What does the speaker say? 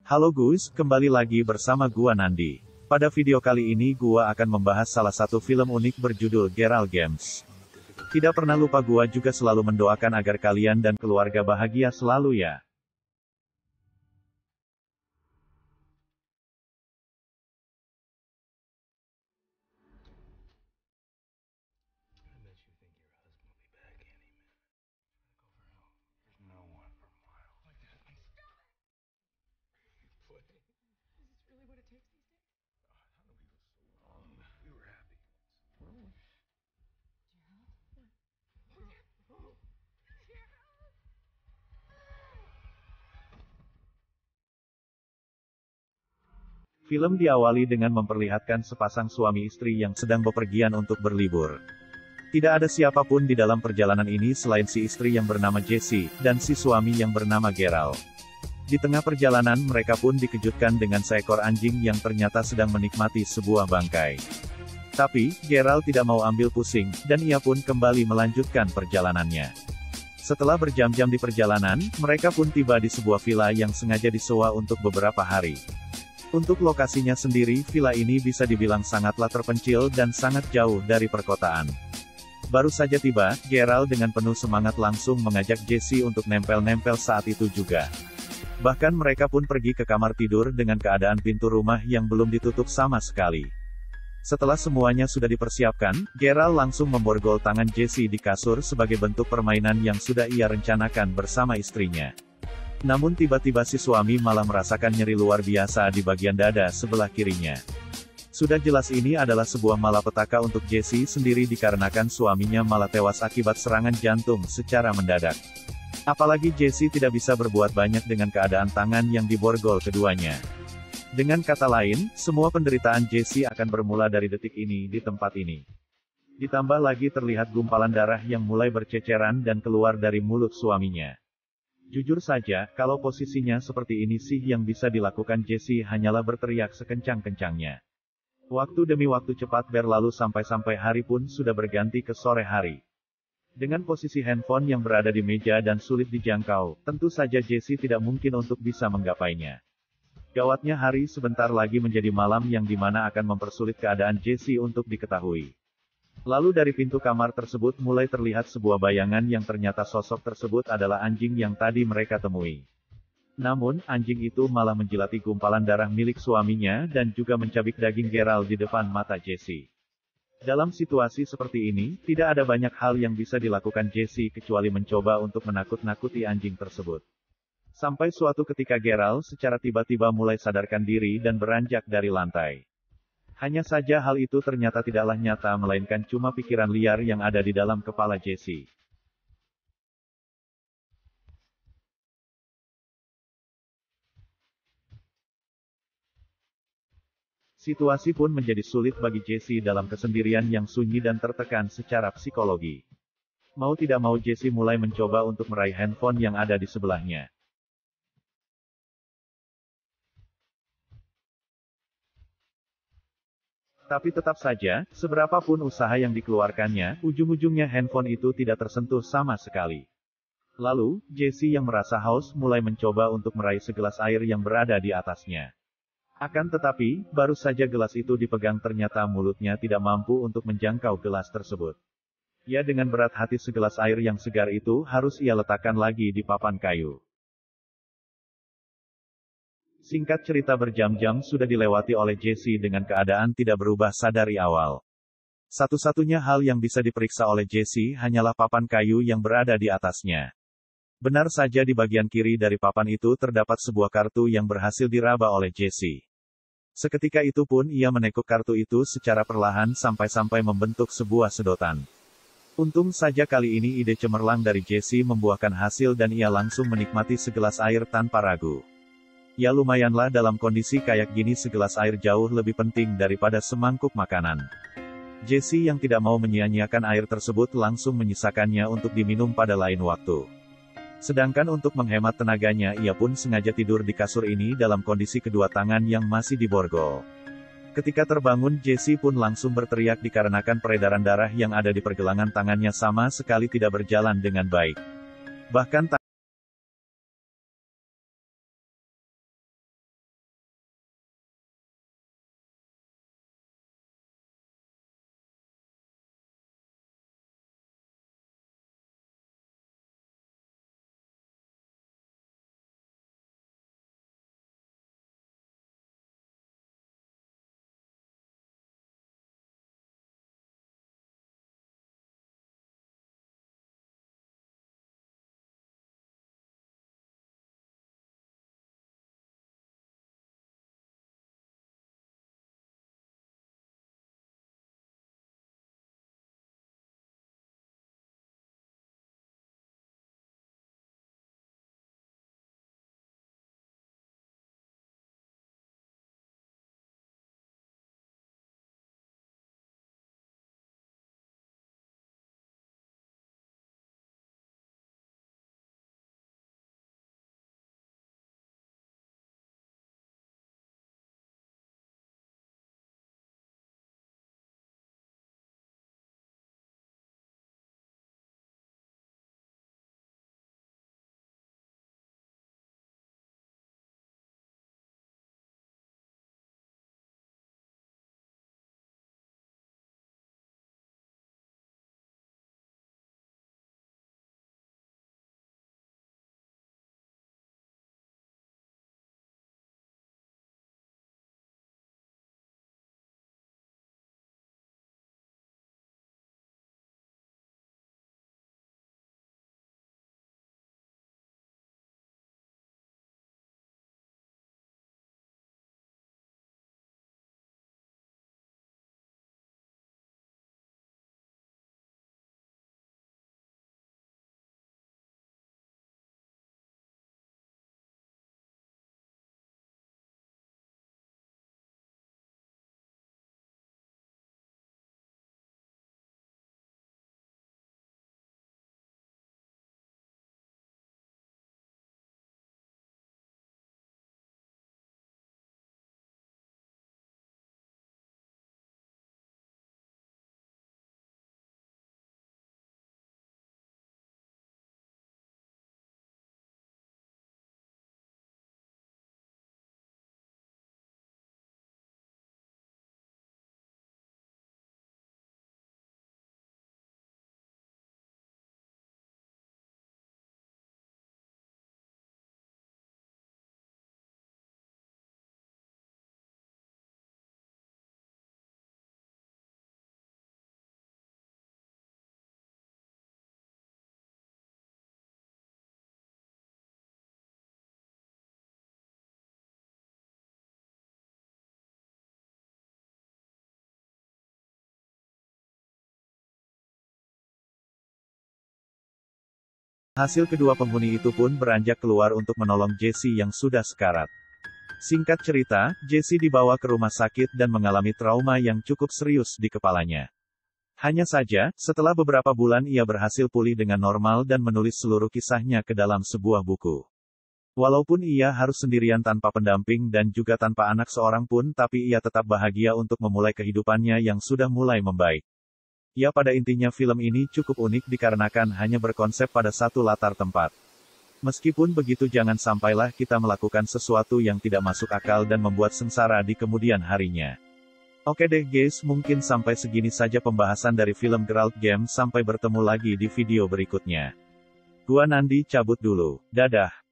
Halo guys, kembali lagi bersama gua Nandi. Pada video kali ini gua akan membahas salah satu film unik berjudul Geralt Games. Tidak pernah lupa gua juga selalu mendoakan agar kalian dan keluarga bahagia selalu ya. Film diawali dengan memperlihatkan sepasang suami istri yang sedang bepergian untuk berlibur. Tidak ada siapapun di dalam perjalanan ini selain si istri yang bernama Jessie, dan si suami yang bernama Geralt. Di tengah perjalanan mereka pun dikejutkan dengan seekor anjing yang ternyata sedang menikmati sebuah bangkai. Tapi, Geralt tidak mau ambil pusing, dan ia pun kembali melanjutkan perjalanannya. Setelah berjam-jam di perjalanan, mereka pun tiba di sebuah villa yang sengaja disewa untuk beberapa hari. Untuk lokasinya sendiri, villa ini bisa dibilang sangatlah terpencil dan sangat jauh dari perkotaan. Baru saja tiba, Geralt dengan penuh semangat langsung mengajak Jessie untuk nempel-nempel saat itu juga. Bahkan mereka pun pergi ke kamar tidur dengan keadaan pintu rumah yang belum ditutup sama sekali. Setelah semuanya sudah dipersiapkan, Geralt langsung memborgol tangan Jessie di kasur sebagai bentuk permainan yang sudah ia rencanakan bersama istrinya. Namun tiba-tiba si suami malah merasakan nyeri luar biasa di bagian dada sebelah kirinya. Sudah jelas ini adalah sebuah malapetaka untuk Jessie sendiri dikarenakan suaminya malah tewas akibat serangan jantung secara mendadak. Apalagi Jessie tidak bisa berbuat banyak dengan keadaan tangan yang diborgol keduanya. Dengan kata lain, semua penderitaan Jessie akan bermula dari detik ini di tempat ini. Ditambah lagi terlihat gumpalan darah yang mulai berceceran dan keluar dari mulut suaminya. Jujur saja, kalau posisinya seperti ini sih yang bisa dilakukan Jessie hanyalah berteriak sekencang-kencangnya. Waktu demi waktu cepat berlalu sampai hari pun sudah berganti ke sore hari. Dengan posisi handphone yang berada di meja dan sulit dijangkau, tentu saja Jessie tidak mungkin untuk bisa menggapainya. Gawatnya hari sebentar lagi menjadi malam yang dimana akan mempersulit keadaan Jessie untuk diketahui. Lalu dari pintu kamar tersebut mulai terlihat sebuah bayangan yang ternyata sosok tersebut adalah anjing yang tadi mereka temui. Namun, anjing itu malah menjilati gumpalan darah milik suaminya dan juga mencabik daging Geralt di depan mata Jessie. Dalam situasi seperti ini, tidak ada banyak hal yang bisa dilakukan Jessie kecuali mencoba untuk menakut-nakuti anjing tersebut. Sampai suatu ketika Geralt secara tiba-tiba mulai sadarkan diri dan beranjak dari lantai. Hanya saja hal itu ternyata tidaklah nyata melainkan cuma pikiran liar yang ada di dalam kepala Jessie. Situasi pun menjadi sulit bagi Jessie dalam kesendirian yang sunyi dan tertekan secara psikologi. Mau tidak mau Jessie mulai mencoba untuk meraih handphone yang ada di sebelahnya. Tapi tetap saja, seberapapun usaha yang dikeluarkannya, ujung-ujungnya handphone itu tidak tersentuh sama sekali. Lalu, Jessie yang merasa haus mulai mencoba untuk meraih segelas air yang berada di atasnya. Akan tetapi, baru saja gelas itu dipegang ternyata mulutnya tidak mampu untuk menjangkau gelas tersebut. Ya dengan berat hati segelas air yang segar itu harus ia letakkan lagi di papan kayu. Singkat cerita berjam-jam sudah dilewati oleh Jessie dengan keadaan tidak berubah sadari awal. Satu-satunya hal yang bisa diperiksa oleh Jessie hanyalah papan kayu yang berada di atasnya. Benar saja di bagian kiri dari papan itu terdapat sebuah kartu yang berhasil diraba oleh Jessie. Seketika itu pun ia menekuk kartu itu secara perlahan sampai-sampai membentuk sebuah sedotan. Untung saja kali ini ide cemerlang dari Jessie membuahkan hasil dan ia langsung menikmati segelas air tanpa ragu. Ya lumayanlah dalam kondisi kayak gini segelas air jauh lebih penting daripada semangkuk makanan. Jessie yang tidak mau menyia-nyiakan air tersebut langsung menyisakannya untuk diminum pada lain waktu. Sedangkan untuk menghemat tenaganya ia pun sengaja tidur di kasur ini dalam kondisi kedua tangan yang masih diborgol. Ketika terbangun Jessie pun langsung berteriak dikarenakan peredaran darah yang ada di pergelangan tangannya sama sekali tidak berjalan dengan baik. Bahkan Hasil kedua penghuni itu pun beranjak keluar untuk menolong Jessie yang sudah sekarat. Singkat cerita, Jessie dibawa ke rumah sakit dan mengalami trauma yang cukup serius di kepalanya. Hanya saja, setelah beberapa bulan ia berhasil pulih dengan normal dan menulis seluruh kisahnya ke dalam sebuah buku. Walaupun ia harus sendirian tanpa pendamping dan juga tanpa anak seorang pun, tapi ia tetap bahagia untuk memulai kehidupannya yang sudah mulai membaik. Ya, pada intinya film ini cukup unik dikarenakan hanya berkonsep pada satu latar tempat. Meskipun begitu, jangan sampailah kita melakukan sesuatu yang tidak masuk akal dan membuat sengsara di kemudian harinya. Oke deh guys, mungkin sampai segini saja pembahasan dari film Geralt Game. Sampai bertemu lagi di video berikutnya. Gua Nandi cabut dulu. Dadah.